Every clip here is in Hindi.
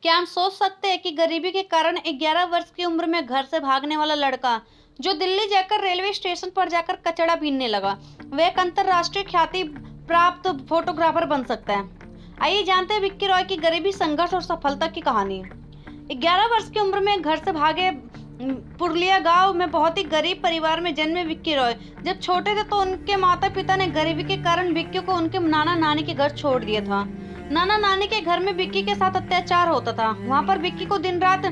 क्या हम सोच सकते हैं कि गरीबी के कारण 11 वर्ष की उम्र में घर से भागने वाला लड़का जो दिल्ली जाकर रेलवे स्टेशन पर जाकर कचड़ा बीनने लगा, वह एक अंतरराष्ट्रीय ख्याति प्राप्त फोटोग्राफर बन सकता है। आइए जानते हैं विक्की रॉय की गरीबी, संघर्ष और सफलता की कहानी। 11 वर्ष की उम्र में घर से भागे पुरुलिया गांव में बहुत ही गरीब परिवार में जन्मे विक्की रॉय जब छोटे थे तो उनके माता पिता ने गरीबी के कारण विक्की को उनके नाना नानी के घर छोड़ दिया था। नाना नानी के घर में विक्की के साथ अत्याचार होता था। वहां पर विक्की को दिन रात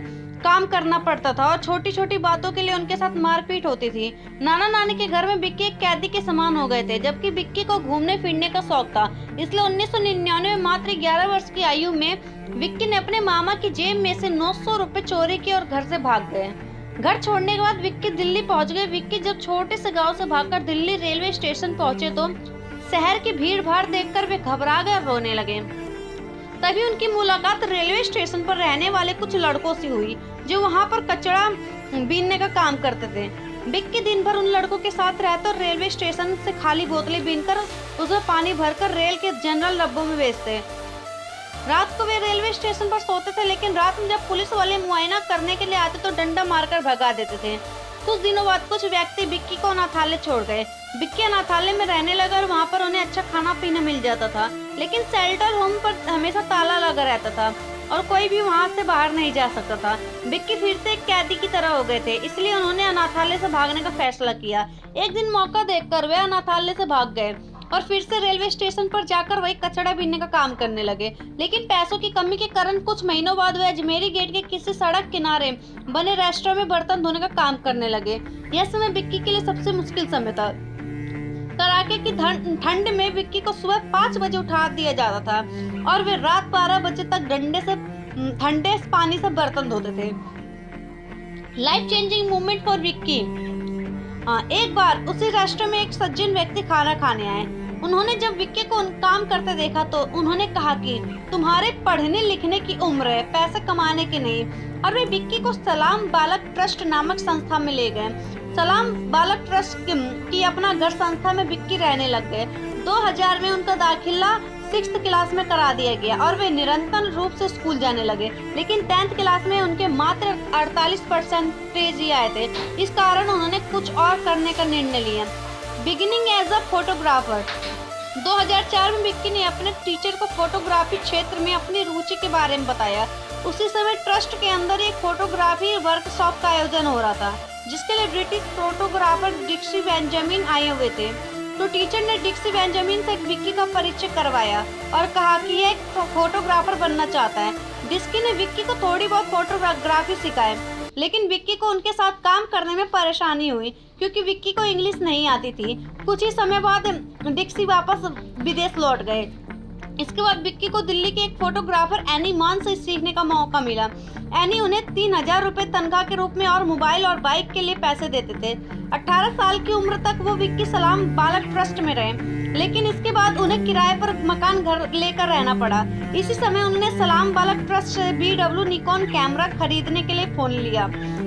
काम करना पड़ता था और छोटी छोटी बातों के लिए उनके साथ मारपीट होती थी। नाना नानी के घर में विक्की एक कैदी के समान हो गए थे, जबकि विक्की को घूमने फिरने का शौक था। इसलिए 1999 में मात्र 11 वर्ष की आयु में विक्की ने अपने मामा की जेब में से 900 रुपए चोरी किए और घर से भाग गए। घर छोड़ने के बाद विक्की दिल्ली पहुंच गए। विक्की जब छोटे से गांव से भागकर दिल्ली रेलवे स्टेशन पहुंचे तो शहर की भीड़ भाड़ देखकर वे घबरा गए और रोने लगे। तभी उनकी मुलाकात रेलवे स्टेशन पर रहने वाले कुछ लड़कों से हुई जो वहां पर कचरा बीनने का काम करते थे। विक्की दिन भर उन लड़कों के साथ रहते और रेलवे स्टेशन से खाली बोतलें बीनकर उसमें पानी भरकर रेल के जनरल डब्बों में बेचते। रात को वे रेलवे स्टेशन पर सोते थे, लेकिन रात में जब पुलिस वाले मुआयना करने के लिए आते तो डंडा मारकर भगा देते थे। कुछ दिनों बाद कुछ व्यक्ति विक्की को अनाथालय छोड़ गए। विक्की अनाथालय में रहने लगा और वहाँ पर उन्हें अच्छा खाना पीना मिल जाता था, लेकिन शेल्टर होम पर हमेशा ताला लगा रहता था और कोई भी वहाँ से बाहर नहीं जा सकता था। विक्की फिर से एक कैदी की तरह हो गए थे, इसलिए उन्होंने अनाथालय से भागने का फैसला किया। एक दिन मौका देखकर वे अनाथालय से भाग गए और फिर से रेलवे स्टेशन पर जाकर वही कचड़ा बीनने का काम करने लगे। लेकिन पैसों की कमी के कारण कुछ महीनों बाद वे अजमेरी गेट के किसी सड़क किनारे बने रेस्टोरेंट में बर्तन धोने का काम करने लगे। यह समय विक्की के लिए सबसे मुश्किल समय था। कड़ाके की ठंड में विक्की को सुबह 5 बजे उठा दिया जाता था और वे रात 12 बजे तक डंडे से ठंडे पानी से बर्तन धोते थे। Life changing movement for Vicky. एक बार उसी रेस्टोरेंट में एक सज्जन व्यक्ति खाना खाने आए। उन्होंने जब विक्की को काम करते देखा तो उन्होंने कहा कि तुम्हारे पढ़ने लिखने की उम्र है, पैसे कमाने की नहीं। और वे विक्की को सलाम बालक ट्रस्ट नामक संस्था में ले गए। सलाम बालक ट्रस्ट की अपना घर संस्था में विक्की रहने लग गए। 2000 में उनका दाखिला 6th क्लास में करा दिया गया और वे निरंतर रूप से स्कूल जाने लगे, लेकिन 10th क्लास में उनके मात्र 48% ही आए थे। इस कारण उन्होंने कुछ और करने का निर्णय लिया। Beginning as a photographer. 2004 में विक्की ने अपने टीचर को फोटोग्राफी क्षेत्र में अपनी रुचि के बारे में बताया। उसी समय ट्रस्ट के अंदर एक फोटोग्राफी वर्कशॉप का आयोजन हो रहा था, जिसके लिए ब्रिटिश फोटोग्राफर डिक्सी बेंजामिन आए हुए थे। तो टीचर ने डिक्सी बेंजामिन से विक्की का परिचय करवाया और कहा कि यह एक फोटोग्राफर बनना चाहता है। डिक्सी ने विक्की को थोड़ी बहुत फोटोग्राफी सिखाई, लेकिन विक्की को उनके साथ काम करने में परेशानी हुई क्योंकि विक्की को इंग्लिश नहीं आती थी। कुछ ही समय बाद डिक्सी वापस विदेश लौट गए। इसके बाद विक्की को दिल्ली के एक फोटोग्राफर एनी मान से सीखने का मौका मिला। एनी उन्हें 3000 रुपए तनख्वाह के रूप में और मोबाइल और बाइक के लिए पैसे देते थे। 18 साल की उम्र तक वो विक्की सलाम बालक ट्रस्ट में रहे, लेकिन इसके बाद उन्हें किराए पर मकान घर लेकर रहना पड़ा। इसी समय उन्होंने सलाम बालक ट्रस्ट से BW निकॉन कैमरा खरीदने के लिए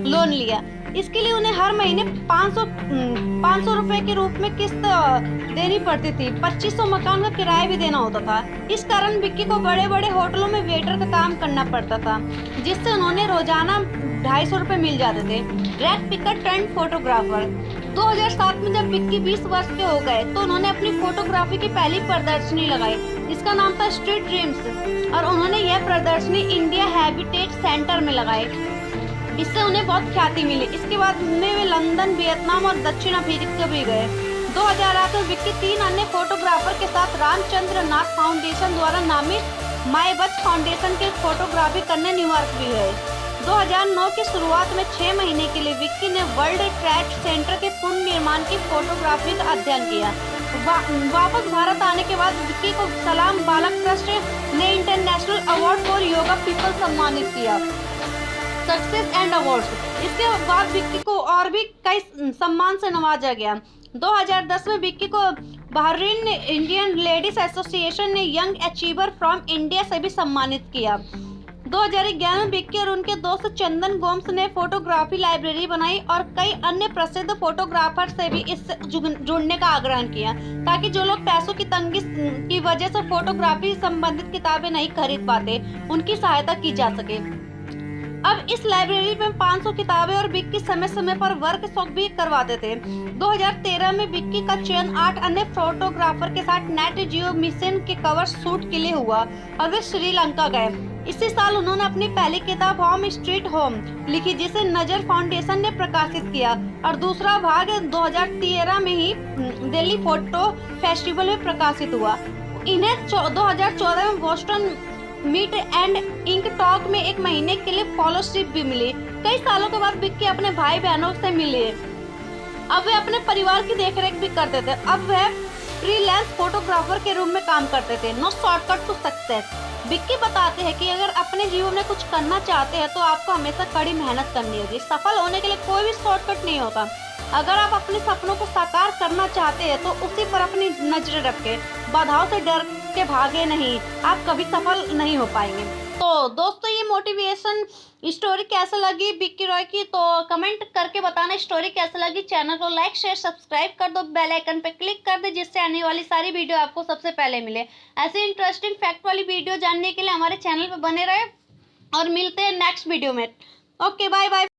लोन लिया। इसके लिए उन्हें हर महीने 500 रुपए के रूप में किस्त देनी पड़ती थी। 2500 मकान का किराया भी देना होता था। इस कारण विक्की को बड़े बड़े होटलों में वेटर का काम करना पड़ता था, जिससे उन्होंने रोजाना 250 रुपए मिल जाते थे। Greg picker turned photographer. 2007 में जब विक्की 20 वर्ष के हो गए तो उन्होंने अपनी फोटोग्राफी की पहली प्रदर्शनी लगाई। इसका नाम था स्ट्रीट ड्रीम्स और उन्होंने यह प्रदर्शनी इंडिया हैबिटेट सेंटर में लगाई। इससे उन्हें बहुत ख्याति मिली। इसके बाद में वे लंदन, वियतनाम और दक्षिण अफ्रीका भी गए। 2008 में विक्की 3 अन्य फोटोग्राफर के साथ रामचंद्र नाथ फाउंडेशन द्वारा नामित माय बच फाउंडेशन के फोटोग्राफी करने न्यूयॉर्क भी गए। 2009 की शुरुआत में 6 महीने के लिए विक्की ने वर्ल्ड ट्रेड सेंटर के पुनर्निर्माण की फोटोग्राफी का अध्ययन किया। वापस भारत आने के बाद विक्की को सलाम बालक ट्रस्ट ने international award for yoga people सम्मानित किया, सक्सेस एंड अवार्ड्स। इसके बाद विक्की को और भी कई सम्मान से नवाजा गया। 2010 में विक्की को बहरीन इंडियन लेडीज एसोसिएशन ने यंग अचीवर फ्रॉम इंडिया से भी सम्मानित किया। 2011 में विक्की और उनके दोस्त चंदन गोम्स ने फोटोग्राफी लाइब्रेरी बनाई और कई अन्य प्रसिद्ध फोटोग्राफर से भी इससे जुड़ने का आग्रह किया, ताकि जो लोग पैसों की तंगी की वजह से फोटोग्राफी संबंधित किताबें नहीं खरीद पाते, उनकी सहायता की जा सके। अब इस लाइब्रेरी में 500 किताबें और विक्की समय समय पर वर्कशॉप भी करवाते थे। 2013 में विक्की का चयन 8 अन्य फोटोग्राफर के साथ नेट जियो मिशन के कवर शूट के लिए हुआ और वे श्रीलंका गए। इसी साल उन्होंने अपनी पहली किताब होम स्ट्रीट होम लिखी, जिसे नजर फाउंडेशन ने प्रकाशित किया, और दूसरा भाग 2013 में ही दिल्ली फोटो फेस्टिवल में प्रकाशित हुआ। इन्हें 2014 में Boston meet and ink talk में 1 महीने के लिए फॉलोशिप भी मिली। कई सालों के बाद विक्की अपने भाई बहनों से मिले। अब वे अपने परिवार की देखरेख भी करते थे। अब वह फ्रीलांस फोटोग्राफर के रूप में काम करते थे। No shortcut to success. Vicky बताते हैं कि अगर अपने जीवन में कुछ करना चाहते हैं तो आपको हमेशा कड़ी मेहनत करनी होगी। सफल होने के लिए कोई भी शॉर्टकट नहीं होता। अगर आप अपने सपनों को साकार करना चाहते हैं तो उसी पर अपनी नजरें रखें। बाधाओं से डर के भागे नहीं, आप कभी सफल नहीं हो पाएंगे। तो दोस्तों, ये मोटिवेशन स्टोरी कैसे लगी विक्की रॉय की, तो कमेंट करके बताना स्टोरी कैसे लगी। चैनल को लाइक शेयर सब्सक्राइब कर दो, बेल आइकन पे क्लिक कर दो, जिससे आने वाली सारी वीडियो आपको सबसे पहले मिले। ऐसे इंटरेस्टिंग फैक्ट वाली वीडियो जानने के लिए हमारे चैनल पे बने रहे और मिलते हैं नेक्स्ट वीडियो में। Okay, bye bye.